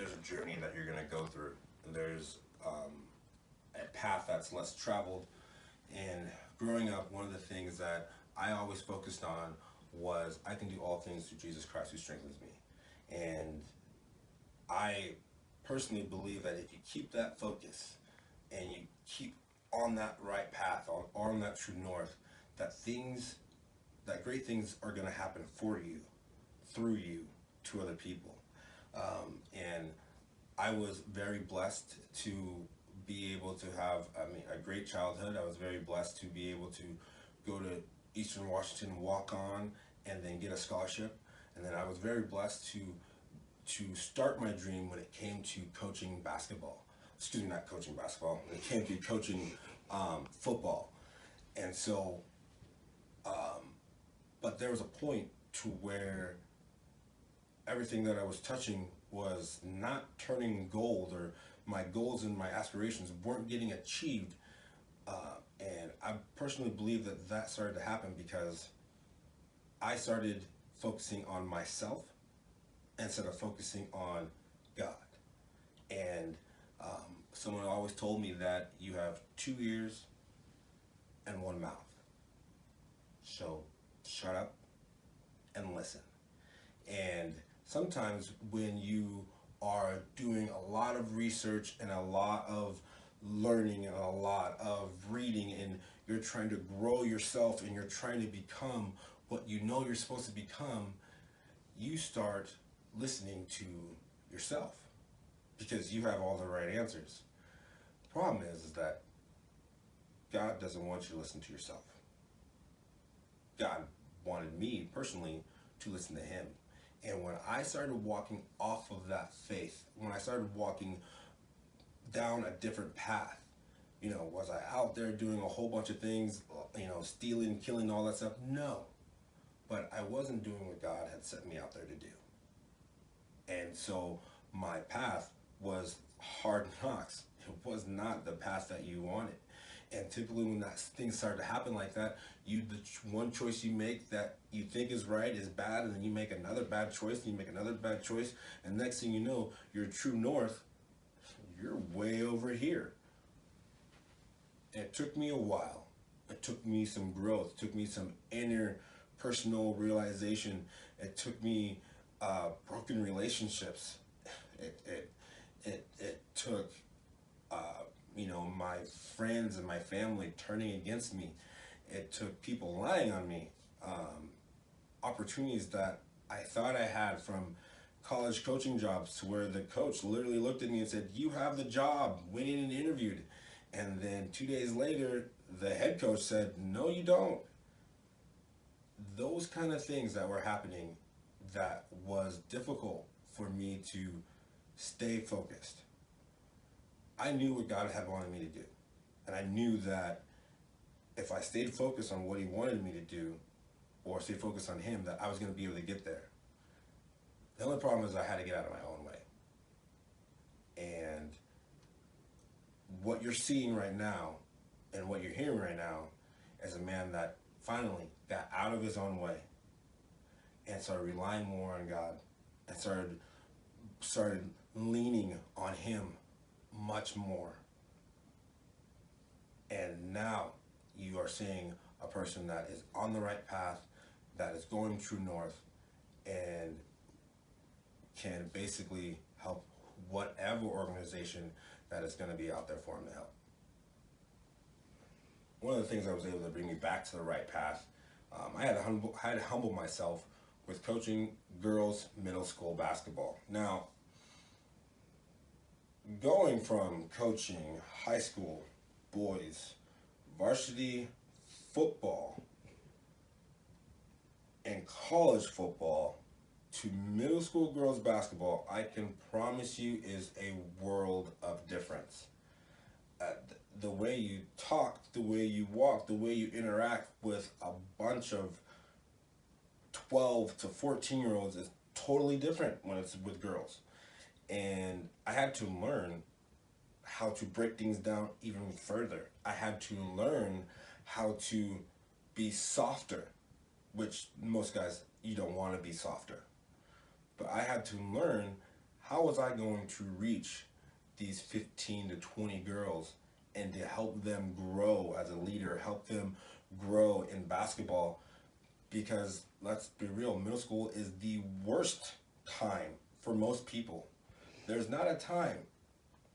there's a journey that you're going to go through. There's a path that's less traveled. And growing up, one of the things that I always focused on was I can do all things through Jesus Christ who strengthens me. And I personally believe that if you keep that focus and you keep on that right path, on that true north, that things, that great things are going to happen for you, through you, to other people. And I was very blessed to be able to have, a great childhood. I was very blessed to be able to go to Eastern Washington, walk on, and then get a scholarship. And then I was very blessed to start my dream when it came to coaching basketball. Excuse me, not coaching basketball. When it came to coaching football. And so, but there was a point to where everything that I was touching was not turning gold, or my goals and my aspirations weren't getting achieved. And I personally believe that that started to happen because I started focusing on myself instead of focusing on God. And someone always told me that you have two ears and one mouth. So shut up and listen. And sometimes when you are doing a lot of research and a lot of learning and a lot of reading, and you're trying to grow yourself and you're trying to become what you know you're supposed to become, you start listening to yourself because you have all the right answers. The problem is that God doesn't want you to listen to yourself. God wanted me personally to listen to him. And when I started walking off of that faith, when I started walking down a different path, was I out there doing a whole bunch of things, stealing, killing, all that stuff? No. But I wasn't doing what God had set me out there to do. And so my path was hard knocks. It was not the path that you wanted. And typically when that things start to happen like that, the one choice you make that you think is right is bad, and then you make another bad choice, and you make another bad choice, and next thing you know, your true north, you're way over here. And it took me a while. It took me some growth. It took me some inner personal realization. It took me broken relationships. It took my friends and my family turning against me. It took people lying on me. Opportunities that I thought I had, from college coaching jobs to where the coach literally looked at me and said, "You have the job," went in and interviewed. And then 2 days later, the head coach said, "No, you don't." Those kind of things that were happening, that was difficult for me to stay focused. I knew what God had wanted me to do. And I knew that if I stayed focused on what he wanted me to do, or stayed focused on him, that I was going to be able to get there. The only problem is I had to get out of my own way. And what you're seeing right now and what you're hearing right now is a man that finally got out of his own way and started relying more on God, and started leaning on him much more. And now you are seeing a person that is on the right path, that is going true north, and can basically help whatever organization that is going to be out there for him to help. One of the things that was able to bring me back to the right path, I had to humble myself with coaching girls middle school basketball. Now, going from coaching high school boys varsity football and college football to middle school girls basketball, I can promise you, is a world of difference. The way you talk, the way you walk, the way you interact with a bunch of 12 to 14-year-olds is totally different when it's with girls. And I had to learn how to break things down even further. I had to learn how to be softer, which most guys, you don't want to be softer. But I had to learn how was I going to reach these 15 to 20 girls and to help them grow as a leader, help them grow in basketball? Because let's be real, middle school is the worst time for most people. There's not a time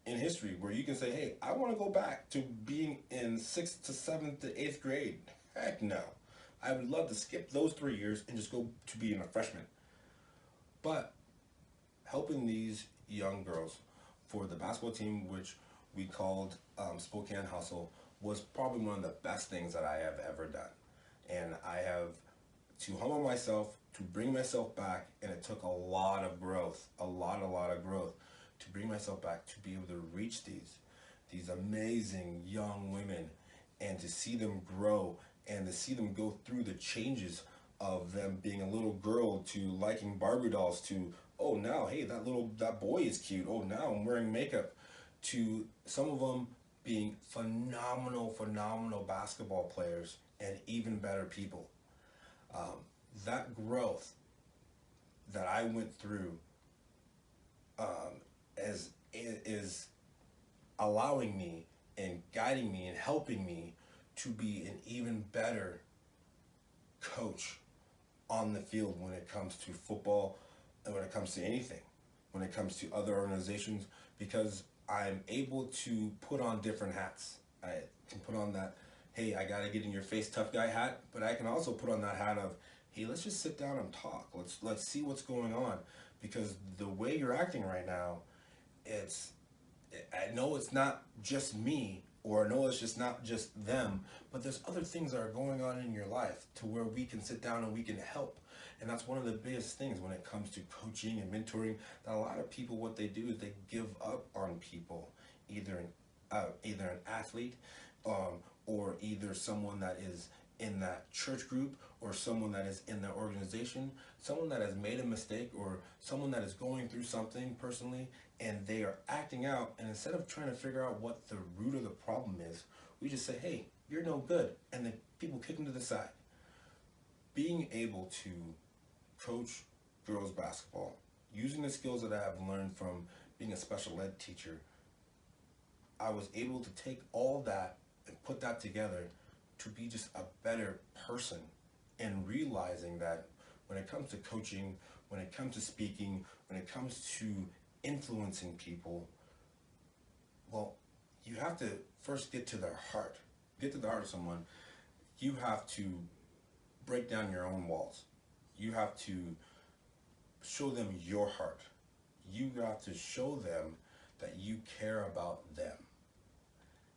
in history where you can say, hey, I want to go back to being in 6th to 7th to 8th grade. Heck no. I would love to skip those 3 years and just go to being a freshman. But helping these young girls for the basketball team, which we called Spokane Hustle, was probably one of the best things that I have ever done. And I have to humble myself, to bring myself back, and it took a lot of growth, a lot of growth to bring myself back to be able to reach these amazing young women and to see them grow and to see them go through the changes of them being a little girl to liking Barbie dolls to, oh, now, hey, that boy is cute. Oh, now I'm wearing makeup. To some of them being phenomenal basketball players and even better people. That growth that I went through is allowing me and guiding me and helping me to be an even better coach on the field when it comes to football and when it comes to anything, when it comes to other organizations, because I'm able to put on different hats. I can put on that, hey, I gotta get in your face tough guy hat, but I can also put on that hat of, hey, let's just sit down and talk. Let's see what's going on, because the way you're acting right now, I know it's not just me, or I know it's just not just them, but there's other things that are going on in your life to where we can sit down and we can help. And that's one of the biggest things when it comes to coaching and mentoring, that a lot of people, what they do is they give up on people, either an athlete, or either someone that is in that church group, or someone that is in that organization, someone that has made a mistake, or someone that is going through something personally, and they are acting out, and instead of trying to figure out what the root of the problem is, we just say, hey, you're no good, and then people kick them to the side. Being able to coach girls basketball, using the skills that I have learned from being a special ed teacher, I was able to take all that and put that together to be just a better person, and realizing that when it comes to coaching, when it comes to speaking, when it comes to influencing people, well, you have to first get to their heart. Get to the heart of someone. You have to break down your own walls. You have to show them your heart. You have to show them that you care about them.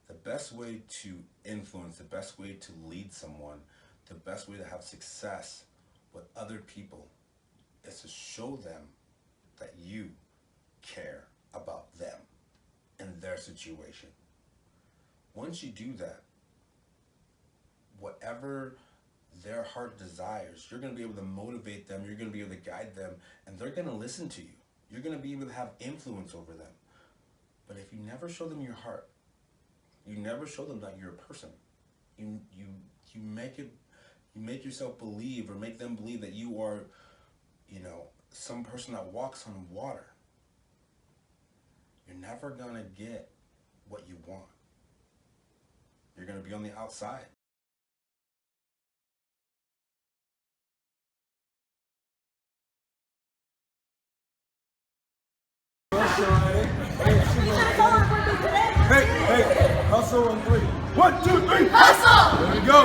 The best way to influence, the best way to lead someone, the best way to have success with other people is to show them that you care about them and their situation. Once you do that, whatever their heart desires, you're going to be able to motivate them, you're going to be able to guide them, and they're going to listen to you. You're going to be able to have influence over them. But if you never show them your heart, you never show them that you're a person, you make yourself believe, or make them believe that you are, some person that walks on water, you're never going to get what you want. You're going to be on the outside. Hey, hustle on 3. 1, 2, 3, hustle! There we go.